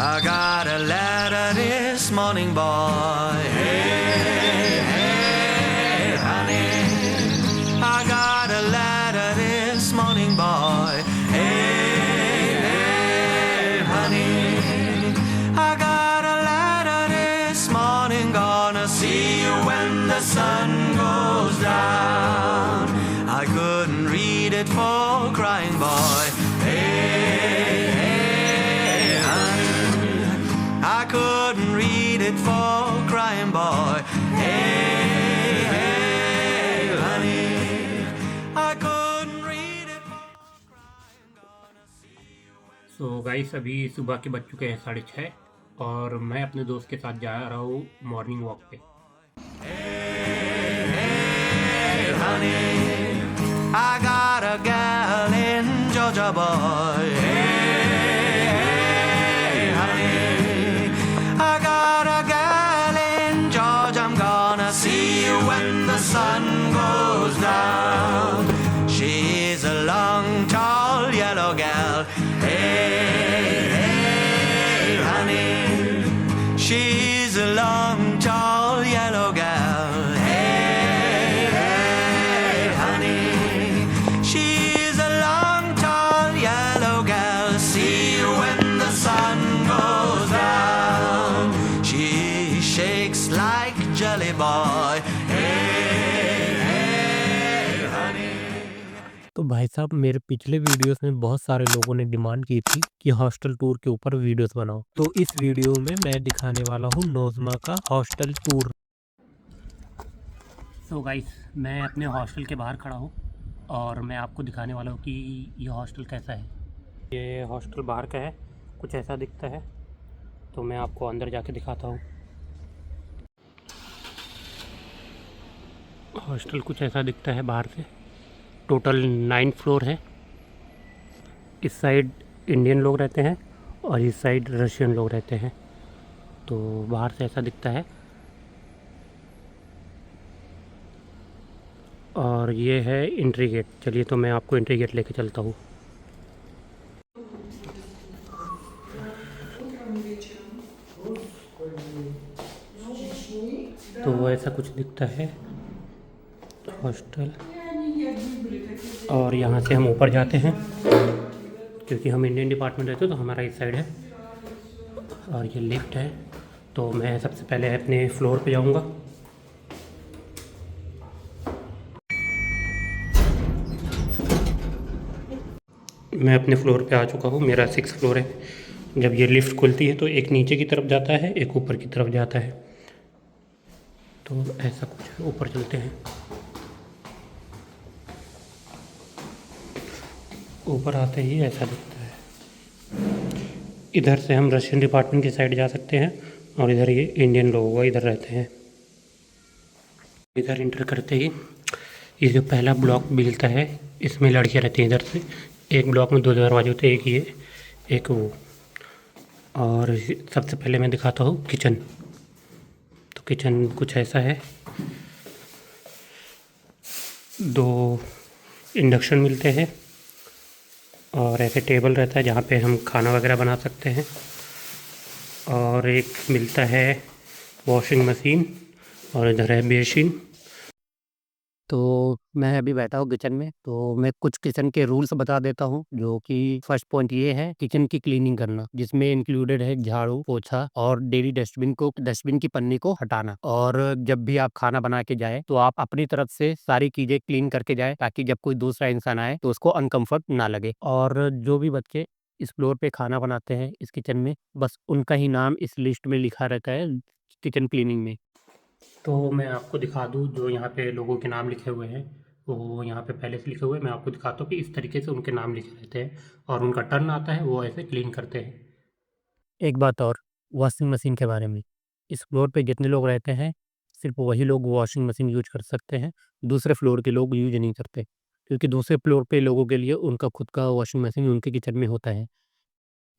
I got a letter this morning, boy. Hey, hey, honey. I got a letter this morning, boy. Hey, hey, honey. I got a letter this morning. Gonna see you when the sun goes down. I couldn't read it for crying, boy. Hey, hey, honey. I couldn't read it for crying, boy. Hey, hey, honey. I couldn't read it for crying. Gonna see you when... so guys अभी सुबह के बज चुके हैं 6:30 और मैं अपने दोस्त के साथ जा रहा हूँ मॉर्निंग वॉक पे। Hey, hey, honey. I got a gal in Georgia, boy. Hey, hey, honey. I got a gal in Georgia. I'm gonna see you when the sun goes down. She's a long, tall, yellow gal. Hey, hey, honey. She's a long, tall, yellow gal. Hey, hey, honey. She's a long, tall, yellow gal. See you when the sun goes down. She shakes like jelly, boy. Hey, hey, honey. तो भाई साहब मेरे पिछले videos में बहुत सारे लोगों ने डिमांड की थी कि हॉस्टल टूर के ऊपर वीडियोस बनाओ, तो इस वीडियो में मैं दिखाने वाला हूँ नोज़मा का हॉस्टल टूर। सो गाइस मैं अपने हॉस्टल के बाहर खड़ा हूँ और मैं आपको दिखाने वाला हूँ कि ये हॉस्टल कैसा है। ये हॉस्टल बाहर का है, कुछ ऐसा दिखता है, तो मैं आपको अंदर जाके दिखाता हूँ। हॉस्टल कुछ ऐसा दिखता है बाहर से। टोटल 9 फ्लोर है। इस साइड इंडियन लोग रहते हैं और इस साइड रशियन लोग रहते हैं, तो बाहर से ऐसा दिखता है। और ये है एंट्री गेट। चलिए तो मैं आपको एंट्री गेट लेके चलता हूँ। तो ऐसा कुछ दिखता है हॉस्टल। और यहाँ से हम ऊपर जाते हैं क्योंकि हम इंडियन डिपार्टमेंट रहते हैं, तो हमारा इस साइड है। और ये लिफ्ट है, तो मैं सबसे पहले अपने फ्लोर पे जाऊँगा। मैं अपने फ्लोर पे आ चुका हूँ, मेरा 6 फ्लोर है। जब ये लिफ्ट खुलती है तो एक नीचे की तरफ जाता है, एक ऊपर की तरफ जाता है। तो ऐसा कुछ है, ऊपर चलते हैं। ऊपर आते ही ऐसा दिखता है। इधर से हम रशियन डिपार्टमेंट की साइड जा सकते हैं और इधर ये इंडियन लोग हुआ इधर रहते हैं। इधर इंटर करते ही ये जो पहला ब्लॉक मिलता है, इसमें लड़कियां रहती हैं। इधर से एक ब्लॉक में 2 दरवाजे होते हैं, एक ये एक वो। और सबसे पहले मैं दिखाता हूँ किचन। तो किचन कुछ ऐसा है। 2 इंडक्शन मिलते हैं और ऐसे टेबल रहता है जहाँ पे हम खाना वगैरह बना सकते हैं। और एक मिलता है वॉशिंग मशीन और इधर है बेसिन। तो मैं अभी बैठा हूँ किचन में, तो मैं कुछ किचन के रूल्स बता देता हूँ। जो कि फर्स्ट पॉइंट ये है किचन की क्लीनिंग करना, जिसमें इंक्लूडेड है झाड़ू पोछा और डेली डस्टबिन की पन्नी को हटाना। और जब भी आप खाना बना के जाए तो आप अपनी तरफ से सारी चीजें क्लीन करके जाए, ताकि जब कोई दूसरा इंसान आए तो उसको अनकंफर्ट ना लगे। और जो भी बच्चे इस फ्लोर पे खाना बनाते हैं इस किचन में, बस उनका ही नाम इस लिस्ट में लिखा रहता है किचन क्लीनिंग में। तो मैं आपको दिखा दूँ, जो यहाँ पे लोगों के नाम लिखे हुए हैं वो यहाँ पे पहले से लिखे हुए हैं। मैं आपको दिखाता हूँ कि इस तरीके से उनके नाम लिखे रहते हैं और उनका टर्न आता है, वो ऐसे क्लीन करते हैं। एक बात और वॉशिंग मशीन के बारे में, इस फ्लोर पे जितने लोग रहते हैं सिर्फ वही लोग वॉशिंग मशीन यूज कर सकते हैं, दूसरे फ्लोर के लोग यूज नहीं करते। क्योंकि दूसरे फ्लोर पे लोगों के लिए उनका खुद का वॉशिंग मशीन उनके किचन में होता है।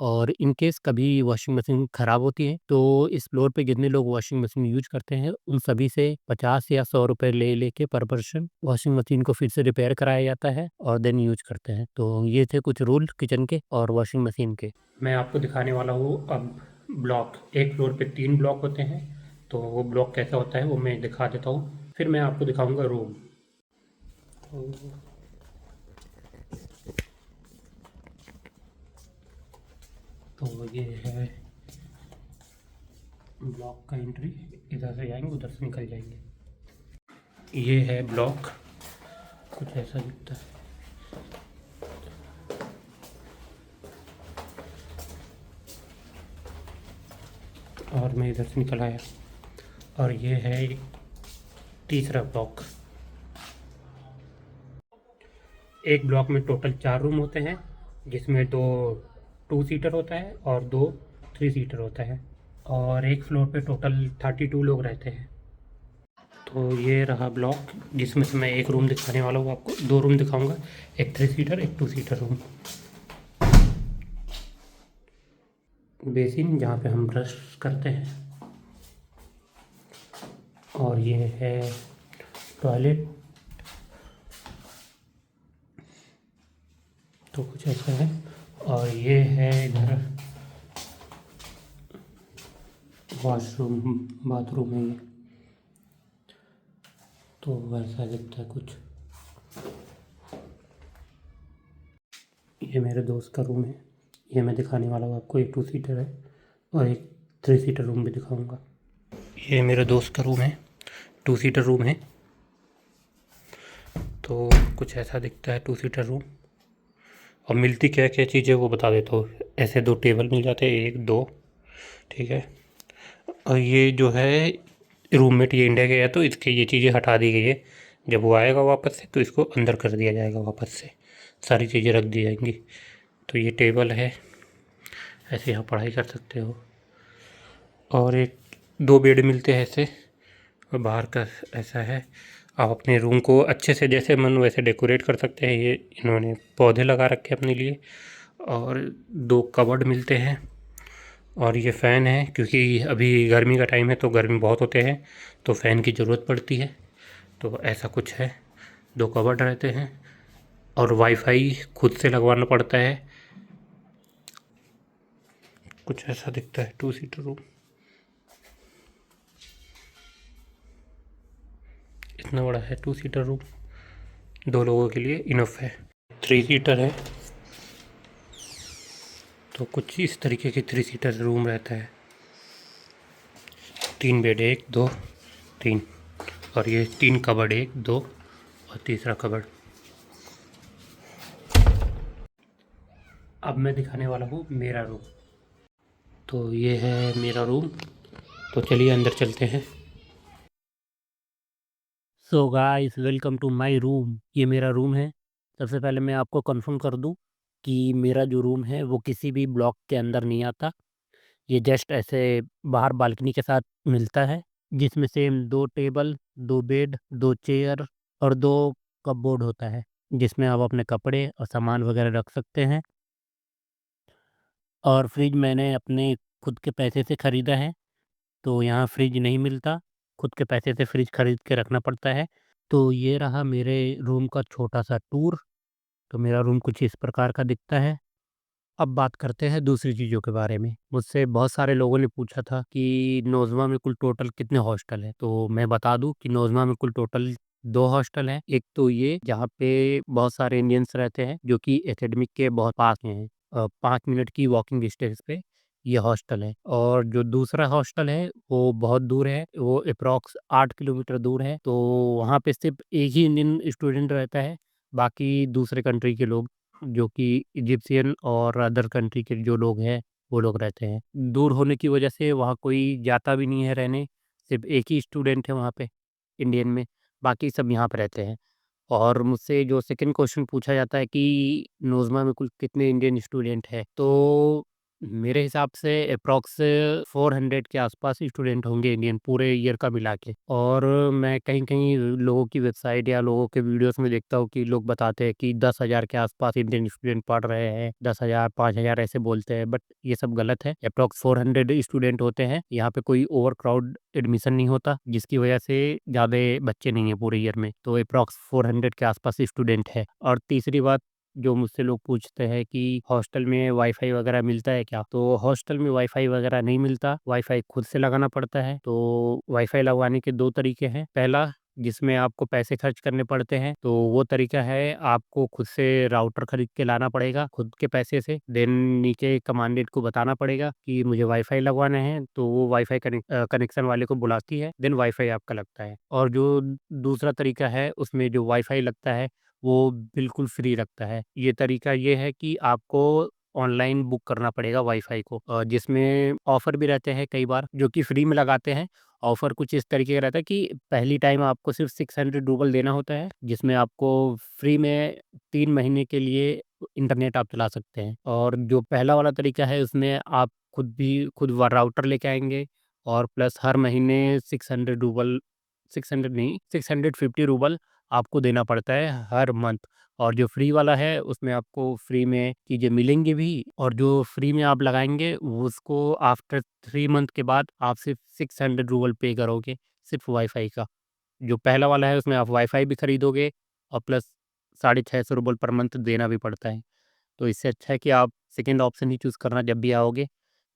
और इन केस कभी वॉशिंग मशीन ख़राब होती है तो इस फ्लोर पे जितने लोग वॉशिंग मशीन यूज करते हैं उन सभी से 50 या 100 रुपए ले लेके पर पर्सन वॉशिंग मशीन को फिर से रिपेयर कराया जाता है और देन यूज करते हैं। तो ये थे कुछ रूल किचन के और वॉशिंग मशीन के। मैं आपको दिखाने वाला हूँ अब ब्लॉक, एक फ्लोर पे 3 ब्लॉक होते हैं। तो वो ब्लॉक कैसा होता है वो मैं दिखा देता हूँ, फिर मैं आपको दिखाऊंगा रूम। तो ये है ब्लॉक का एंट्री, इधर से जाएंगे उधर से निकल जाएंगे। ये है ब्लॉक, कुछ ऐसा दिखता है। और मैं इधर से निकल आया। और ये है तीसरा ब्लॉक। एक ब्लॉक में टोटल 4 रूम होते हैं, जिसमें 2 2 सीटर होता है और 2 3 सीटर होता है। और एक फ्लोर पे टोटल 32 लोग रहते हैं। तो ये रहा ब्लॉक, जिसमें से मैं एक रूम दिखाने वाला हूँ आपको। 2 रूम दिखाऊंगा, एक 3 सीटर एक 2 सीटर रूम। बेसिन जहाँ पे हम ब्रश करते हैं। और ये है टॉयलेट। तो कुछ ऐसा है। और ये है इधर वॉशरूम, बाथरूम है ये। तो वैसा दिखता है कुछ। ये मेरे दोस्त का रूम है, ये मैं दिखाने वाला हूँ आपको। एक 2 सीटर है और एक 3 सीटर रूम भी दिखाऊंगा। ये मेरे दोस्त का रूम है, 2 सीटर रूम है। तो कुछ ऐसा दिखता है 2 सीटर रूम। और मिलती क्या क्या चीज़ें वो बता देता हूँ। ऐसे 2 टेबल मिल जाते हैं, 1 2, ठीक है। और ये जो है रूममेट ये इंडिया गया तो इसके ये चीज़ें हटा दी गई है। जब वो आएगा वापस से तो इसको अंदर कर दिया जाएगा, वापस से सारी चीज़ें रख दी जाएंगी। तो ये टेबल है, ऐसे यहाँ पढ़ाई कर सकते हो। और एक 2 बेड मिलते हैं ऐसे। और बाहर का ऐसा है। आप अपने रूम को अच्छे से जैसे मन वैसे डेकोरेट कर सकते हैं। ये इन्होंने पौधे लगा रखे हैं अपने लिए। और 2 कबर्ड मिलते हैं। और ये फ़ैन है, क्योंकि अभी गर्मी का टाइम है तो गर्मी बहुत होते हैं तो फ़ैन की ज़रूरत पड़ती है। तो ऐसा कुछ है, 2 कबर्ड रहते हैं। और वाईफाई खुद से लगवाना पड़ता है। कुछ ऐसा दिखता है 2 सीटर रूम। इतना बड़ा है 2 सीटर रूम, 2 लोगों के लिए इनफ है। 3 सीटर है, तो कुछ इस तरीके के 3 सीटर रूम रहता है। 3 बेड, 1 2 3। और ये 3 कबर्ड, 1 2 और तीसरा कबर्ड। अब मैं दिखाने वाला हूँ मेरा रूम। तो ये है मेरा रूम। तो चलिए अंदर चलते हैं। So guys, welcome to my room. ये मेरा रूम है। सबसे पहले मैं आपको कंफर्म कर दूं कि मेरा जो रूम है वो किसी भी ब्लॉक के अंदर नहीं आता। ये जस्ट ऐसे बाहर बालकनी के साथ मिलता है, जिसमें सेम 2 टेबल, 2 बेड, 2 चेयर और 2 कपबोर्ड होता है, जिसमें आप अपने कपड़े और सामान वगैरह रख सकते हैं। और फ्रिज मैंने अपने खुद के पैसे से ख़रीदा है, तो यहाँ फ्रिज नहीं मिलता। खुद के पैसे से फ्रिज खरीद के रखना पड़ता है। तो ये रहा मेरे रूम का छोटा-सा टूर। तो मेरा रूम कुछ इस प्रकार का दिखता है। अब बात करते हैं दूसरी चीज़ों के बारे में। मुझसे बहुत सारे लोगों ने पूछा था कि नोज़मा में कुल टोटल कितने हॉस्टल हैं? तो मैं बता दूँ कि नोज़मा में कुल टोटल 2 हॉस्टल हैं। एक तो ये जहाँ पे बहुत सारे इंडियंस रहते हैं, जो कि एकेडमिक के बहुत पास में है। 5 मिनट की वॉकिंग डिस्टेंस पे ये हॉस्टल है। और जो दूसरा हॉस्टल है वो बहुत दूर है, वो एप्रॉक्स 8 किलोमीटर दूर है। तो वहाँ पे सिर्फ़ एक ही इंडियन स्टूडेंट रहता है, बाकी दूसरे कंट्री के लोग, जो कि इजिप्शियन और अदर कंट्री के जो लोग हैं, वो लोग रहते हैं। दूर होने की वजह से वहाँ कोई जाता भी नहीं है रहने, सिर्फ़ एक ही स्टूडेंट है वहाँ पे, इंडियन में, बाकी सब यहाँ पे रहते हैं। और मुझसे जो सेकंड क्वेश्चन पूछा जाता है कि नोज़मा में कुल कितने इंडियन स्टूडेंट हैं, तो मेरे हिसाब से एप्रॉक्स 400 के आसपास स्टूडेंट होंगे इंडियन, पूरे ईयर का मिला के। और मैं कहीं-कहीं लोगों की वेबसाइट या लोगों के वीडियोज़ में देखता हूँ कि लोग बताते हैं कि 10,000 के आसपास इंडियन स्टूडेंट पढ़ रहे हैं, 10,000 5,000 ऐसे बोलते हैं, बट ये सब गलत है। एप्रॉक्स 400 स्टूडेंट होते हैं। यहाँ पे कोई ओवर क्राउड एडमिशन नहीं होता, जिसकी वजह से ज़्यादा बच्चे नहीं हैं पूरे ईयर में। तो एप्रॉक्स 400 के आसपास स्टूडेंट है। और तीसरी बात, जो मुझसे लोग पूछते हैं कि हॉस्टल में वाईफाई वगैरह मिलता है क्या? तो हॉस्टल में वाईफाई वगैरह नहीं मिलता, वाईफाई खुद से लगाना पड़ता है। तो वाईफाई लगवाने के 2 तरीके हैं। पहला, जिसमें आपको पैसे खर्च करने पड़ते हैं, तो वो तरीका है आपको खुद से राउटर खरीद के लाना पड़ेगा खुद के पैसे से। देन नीचे कमांडेंट को बताना पड़ेगा कि मुझे वाईफाई लगवाना है, तो वो वाईफाई कनेक्शन वाले को बुलाती है, देन वाईफाई आपका लगता है। और जो दूसरा तरीका है, उसमें जो वाईफाई लगता है वो बिल्कुल फ्री लगता है। ये तरीका ये है कि आपको ऑनलाइन बुक करना पड़ेगा वाईफाई को, जिसमें ऑफ़र भी रहते हैं कई बार जो कि फ्री में लगाते हैं। ऑफ़र कुछ इस तरीके का रहता है कि पहली टाइम आपको सिर्फ़ 600 रूबल देना होता है, जिसमें आपको फ्री में 3 महीने के लिए इंटरनेट आप चला सकते हैं। और जो पहला वाला तरीका है, उसमें आप खुद व राउटर लेके आएँगे और प्लस हर महीने 600 रूबल, 600 नहीं, 650 रूबल आपको देना पड़ता है हर मंथ। और जो फ्री वाला है, उसमें आपको फ्री में चीज़ें मिलेंगी भी, और जो फ्री में आप लगाएँगे उसको आफ्टर 3 मंथ के बाद आप सिर्फ़ 600 रूबल पे करोगे, सिर्फ़ वाईफ़ाई का। जो पहला वाला है, उसमें आप वाईफ़ाई भी खरीदोगे और प्लस साढ़े 600 रूबल पर मंथ देना भी पड़ता है। तो इससे अच्छा है कि आप सेकंड ऑप्शन ही चूज़ करना जब भी आओगे,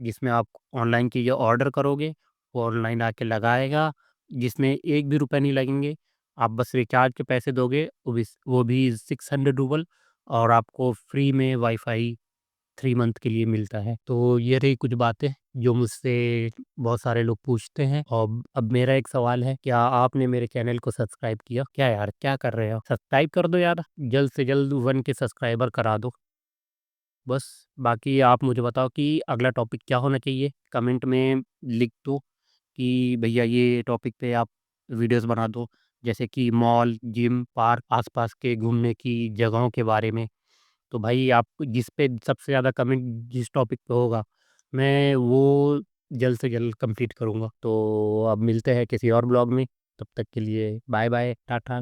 जिसमें आप ऑनलाइन चीज़ें ऑर्डर करोगे, वो ऑनलाइन आके लगाएगा, जिसमें 1 भी रुपए नहीं लगेंगे। आप बस रिचार्ज के पैसे दोगे, वो भी 600 रूबल, और आपको फ्री में वाईफ़ाई 3 मंथ के लिए मिलता है। तो ये रही कुछ बातें जो मुझसे बहुत सारे लोग पूछते हैं। और अब मेरा एक सवाल है, क्या आपने मेरे चैनल को सब्सक्राइब किया? क्या यार, क्या कर रहे हो? सब्सक्राइब कर दो यार, जल्द से जल्द 1 के सब्सक्राइबर करा दो। बस, बाकी आप मुझे बताओ कि अगला टॉपिक क्या होना चाहिए? कमेंट में लिख दो कि भैया ये टॉपिक पे आप वीडियोज़ बना दो। जैसे कि मॉल, जिम, पार्क, आस-पास के घूमने की जगहों के बारे में। तो भाई, आप जिस पे सबसे ज़्यादा कमेंट जिस टॉपिक पे होगा, मैं वो जल्द से जल्द कंप्लीट करूँगा। तो अब मिलते हैं किसी और ब्लॉग में, तब तक के लिए बाय बाय, टाटा।